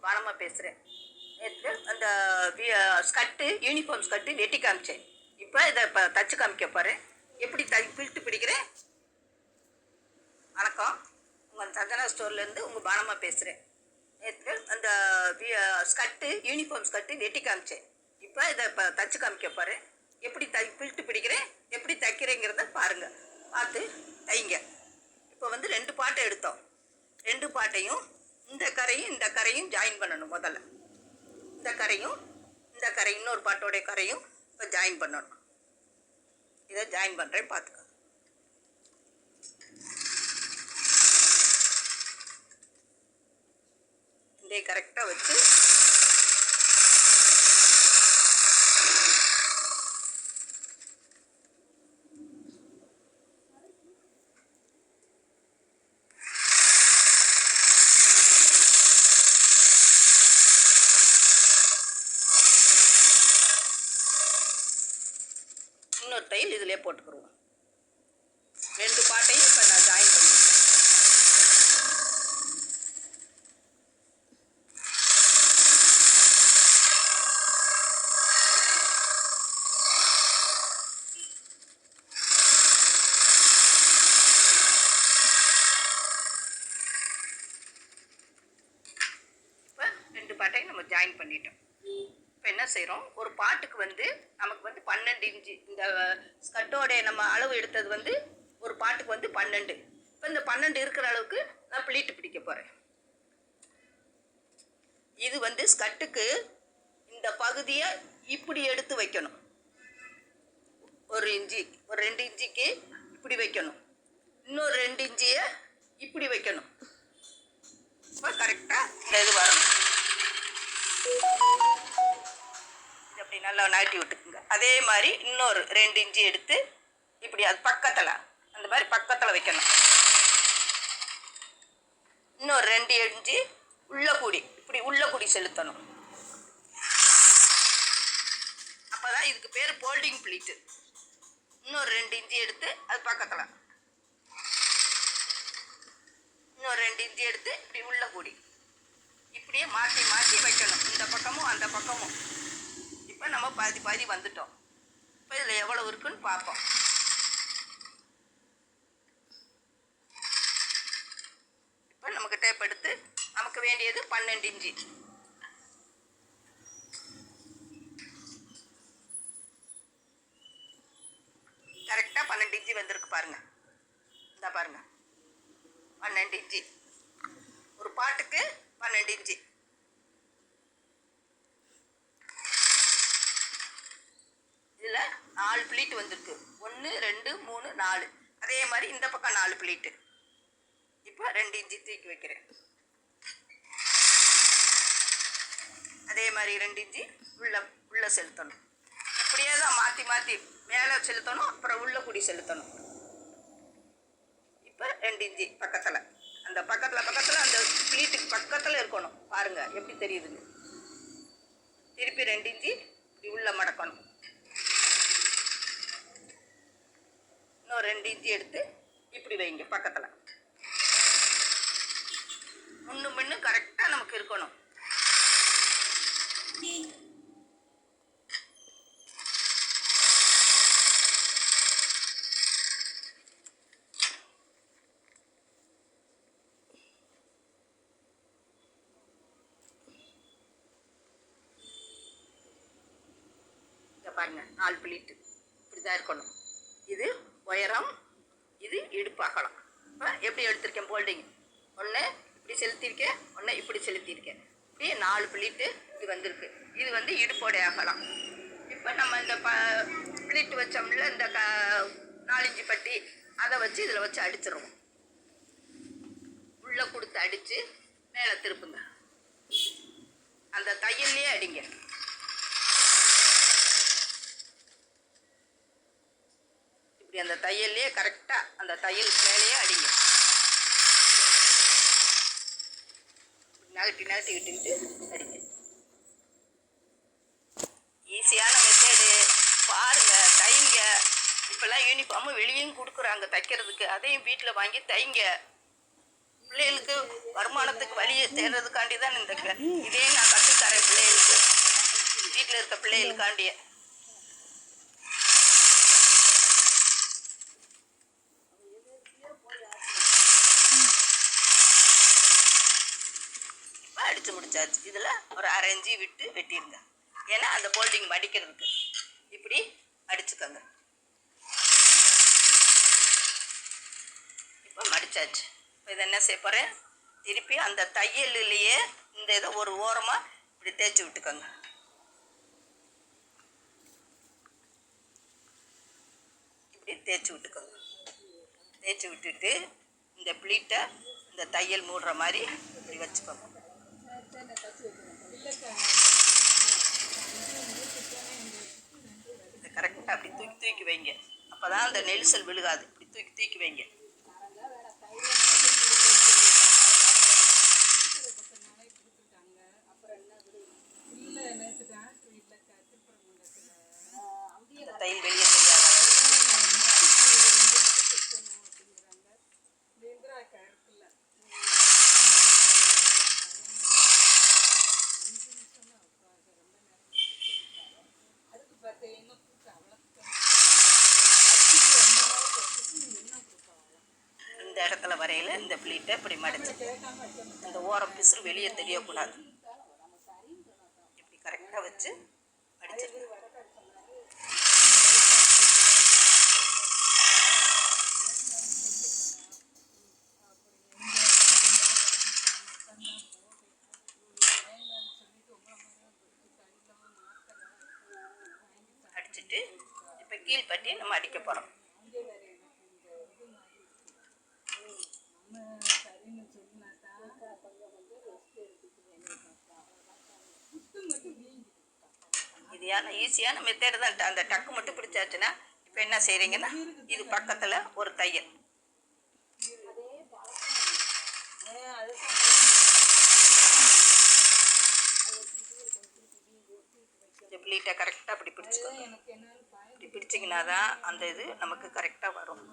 பானமாக பேசுகிறேன். நேற்று அந்த ஸ்கர்ட்டு யூனிஃபார்ம் ஸ்கர்ட்டு வெட்டி காமிச்சேன். இப்போ இதை தச்சு காமிக்க போகிறேன். எப்படி பில்ட்டு பிடிக்கிறேன். வணக்கம், உங்கள் சந்தனா ஸ்டோர்லேருந்து உங்கள் பானமாக பேசுகிறேன். நேற்று அந்த ஸ்கர்ட்டு யூனிஃபார்ம் ஸ்கர்ட்டு வெட்டி காமிச்சேன். இப்போ இதை தச்சு காமிக்க போகிறேன். எப்படி பில்ட்டு பிடிக்கிறேன், எப்படி தைக்கிறேங்கிறத பாருங்கள், பார்த்து தைங்க. இப்போ வந்து 2 பாட்டை எடுத்தோம். 2 பாட்டையும் இந்த கரையும் ஜாயின் பண்ணணும். முதல்ல இந்த கரையும் இன்னொரு பாட்டோடைய கரையும் இப்போ ஜாயின் பண்ணணும். இதை ஜாயின் பண்ணுறேன், பார்த்துக்கோ. இதே கரெக்டாக வச்சு இன்னொரு தையல் இதிலே போட்டுக்கிடுவோம். 2 பாட்டையும் இப்போ நான் ஜாயின் பண்ணிடுறேன். இப்போ 2 பாட்டையும் நம்ம ஜாயின் பண்ணிட்டோம். இப்போ என்ன செய்கிறோம், ஒரு பாட்டுக்கு வந்து நமக்கு வந்து 12 இன்ச்சு இந்த ஸ்கர்ட்டோடைய நம்ம அளவு எடுத்தது வந்து ஒரு பாட்டுக்கு வந்து 12. இப்போ இந்த 12 இருக்கிற அளவுக்கு நான் ப்ளீட்டு பிடிக்க போகிறேன். இது வந்து ஸ்கர்ட்டுக்கு இந்த பகுதியை இப்படி எடுத்து வைக்கணும். 1 இன்ச்சு, ஒரு 2 இன்ச்சுக்கு இப்படி வைக்கணும். இன்னொரு 2 இன்ச்சியை இப்படி வைக்கணும். இப்போ கரெக்டாக இந்த இது வரணும். அப்படி நல்லா நகட்டி விட்டுக்குங்க. அதே மாதிரி இன்னொரு 2 இன்ச்சு எடுத்து இப்படி அது பக்கத்தில் அந்த மாதிரி பக்கத்தில் வைக்கணும். இன்னொரு 2 இன்ச்சு இப்படி உள்ள கூடி செலுத்தணும். அப்போதான் இதுக்கு பேர் போல்டிங் ப்ளீட்டு. இன்னொரு 2 இன்ச்சு எடுத்து அது பக்கத்தில் இன்னொரு 2 இன்ச்சு எடுத்து இப்படி உள்ள கூடி இப்படியே மாற்றி மாற்றி வைக்கணும். இந்த பக்கமும் அந்த பக்கமும். இப்போ நம்ம பாதி வந்துட்டோம். இப்போ இதில் எவ்வளோ இருக்குன்னு பார்ப்போம். இப்போ நமக்கு டேப் எடுத்து நமக்கு வேண்டியது 12 இன்ச்சு. கரெக்டாக 12 இன்ச்சு வந்திருக்கு பாருங்கள். இந்த பாருங்கள், 12 இன்ச்சு. ஒரு பாட்டுக்கு 12 இன்ச்சு. இதில் 4 ப்ளீட்டு வந்திருக்கு. 1 2 3 4. அதே மாதிரி இந்த பக்கம் 4 ப்ளீட்டு. இப்போ 2 இன்ச்சு தூக்கி வைக்கிறேன். அதே மாதிரி 2 இன்ச்சு உள்ள செலுத்தணும். இப்படியே தான் மாற்றி மாற்றி மேலே செலுத்தணும், அப்புறம் உள்ள கூடி செலுத்தணும். இப்போ 2 இன்ச்சு பக்கத்தில் அந்த பக்கத்தில் அந்த ப்ளீட்டுக்கு பக்கத்தில் இருக்கணும். பாருங்கள் எப்படி தெரியுதுங்க. திருப்பி 2 இன்ச்சு இப்படி உள்ள மடக்கணும். இன்னும் 2 இன்ச்சு எடுத்து இப்படி வைங்க பக்கத்தில். முன்னும் கரெக்டாக நமக்கு இருக்கணும். பாருங்க, 4 ப்ளீட்டு இப்படி தான் இருக்கணும். இது உயரம், இது இடுப்பு அகலம். இப்போ எப்படி எடுத்திருக்கேன் போல்டிங், ஒன்று இப்படி செலுத்தியிருக்கேன், ஒன்று இப்படி செலுத்தியிருக்கேன். இப்படி 4 ப்ளீட்டு இது வந்திருக்கு. இது வந்து இடுப்போடைய அகலம். இப்போ நம்ம இந்த ப்ளீட்டு வச்சோம்ல, இந்த 4 இன்ச்சு பட்டி, அதை வச்சு இதில் வச்சு அடிச்சிடுவோம். உள்ளே கொடுத்து அடித்து மேலே திருப்புங்க. அந்த தையல்லையே அடிங்க. அந்த தையல்லையே கரெக்டாக அந்த தையல் மேலேயே அடிங்க. நகட்டி விட்டுக்கிட்டு அடிங்க. ஈஸியான மெத்தேடு பாருங்கள், தைங்க. இப்போல்லாம் யூனிஃபார்மு வெளியும் கொடுக்குறாங்க தைக்கிறதுக்கு. அதையும் வீட்டில் வாங்கி தைங்க. பிள்ளைகளுக்கு வருமானத்துக்கு வழி வேலையை தேடுறதுக்காண்டி தான் இதே நான் கற்றுத்தரேன் பிள்ளைகளுக்கு, வீட்டில் இருக்க பிள்ளைகளுக்காண்டியே. அடித்து முடிச்சாச்சு. இதில் ஒரு 1/2 இன்ச்சு விட்டு வெட்டிடுங்க, ஏன்னா அந்த போல்டிங் மடிக்கிறதுக்கு. இப்படி அடிச்சுக்கோங்க. இப்போ மடிச்சாச்சு. இப்போ இதை என்ன செய்ய போகிறேன், திருப்பி அந்த தையல்லையே இந்த இதை ஒரு ஓரமாக இப்படி தேய்ச்சி விட்டுக்கோங்க. இப்படி தேய்ச்சி விட்டுக்கோங்க. தேய்ச்சி விட்டுட்டு இந்த ப்ளீட்டை இந்த தையல் மூடுற மாதிரி இப்படி வச்சுக்கோங்க. கரெக்டாக அப்படி தூக்கி தூக்கி வைங்க, அப்போ தான் அந்த நெரிசல் விழுகாது. இப்படி தூக்கி தூக்கி வைங்க. தையல் வெளியே தெரியாத இந்த இடத்துல வரையில் இந்த ப்ளீட்டை இப்படி மடிச்சு இந்த ஓரம் பிசுறு வெளியே தெரியக்கூடாது. இப்படி கரெக்டாக வச்சு மடிச்சிருங்க. அடிச்சுட்டு இப்போ கீழ்பட்டி நம்ம அடிக்க போகிறோம். இது ஈஸியான மெத்தேடு தான். அந்த டக்கு மட்டும் பிடிச்சாச்சுன்னா இப்போ என்ன செய்கிறீங்கன்னா, இது பக்கத்தில் ஒரு தையல், இந்த ப்ளீட்டை கரெக்டாக அப்படி பிடிச்சிக்கோங்க. இப்படி பிடிச்சிங்கன்னா தான் அந்த இது நமக்கு கரெக்டாக வரும்.